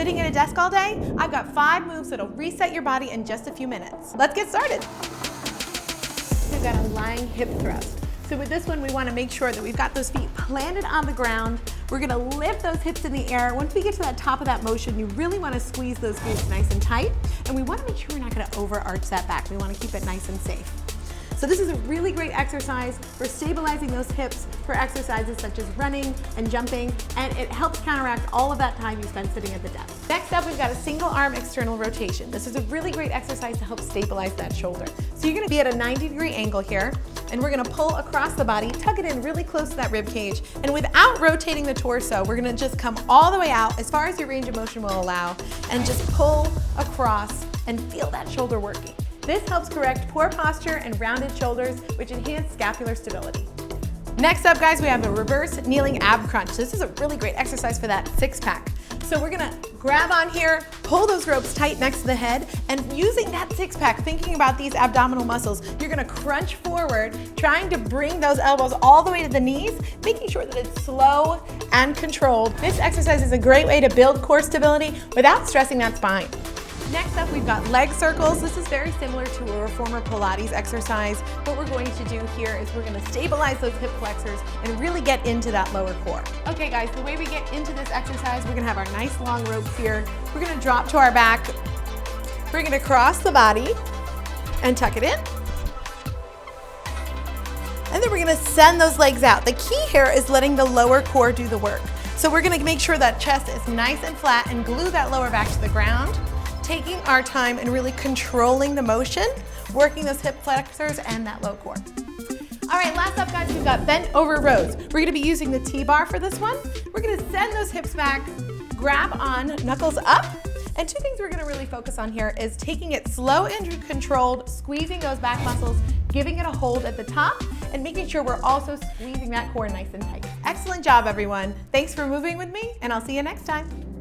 sitting at a desk all day? I've got 5 moves that'll reset your body in just a few minutes. Let's get started. We've got a lying hip thrust. So with this one, we want to make sure that we've got those feet planted on the ground. We're going to lift those hips in the air. Once we get to that top of that motion, you really want to squeeze those glutes nice and tight. And we want to make sure we're not going to overarch that back. We want to keep it nice and safe. So this is a really great exercise for stabilizing those hips for exercises such as running and jumping, and it helps counteract all of that time you spend sitting at the desk. Next up, we've got a single arm external rotation. This is a really great exercise to help stabilize that shoulder. So you're gonna be at a 90-degree angle here, and we're gonna pull across the body, tuck it in really close to that rib cage, and without rotating the torso, we're gonna just come all the way out as far as your range of motion will allow, and just pull across and feel that shoulder working. This helps correct poor posture and rounded shoulders, which enhance scapular stability. Next up, guys, we have a reverse kneeling ab crunch. This is a really great exercise for that 6-pack. So we're gonna grab on here, pull those ropes tight next to the head, and using that 6-pack, thinking about these abdominal muscles, you're gonna crunch forward, trying to bring those elbows all the way to the knees, making sure that it's slow and controlled. This exercise is a great way to build core stability without stressing that spine. Next up, we've got leg circles. This is very similar to a former Pilates exercise. What we're going to do here is we're going to stabilize those hip flexors and really get into that lower core. Okay guys, the way we get into this exercise, we're going to have our nice long ropes here. We're going to drop to our back, bring it across the body and tuck it in. And then we're going to send those legs out. The key here is letting the lower core do the work. So we're going to make sure that chest is nice and flat and glue that lower back to the ground. Taking our time and really controlling the motion, working those hip flexors and that low core. All right, last up, guys, we've got bent over rows. We're gonna be using the T-bar for this one. We're gonna send those hips back, grab on, knuckles up, and 2 things we're gonna really focus on here is taking it slow and controlled, squeezing those back muscles, giving it a hold at the top, and making sure we're also squeezing that core nice and tight. Excellent job, everyone. Thanks for moving with me, and I'll see you next time.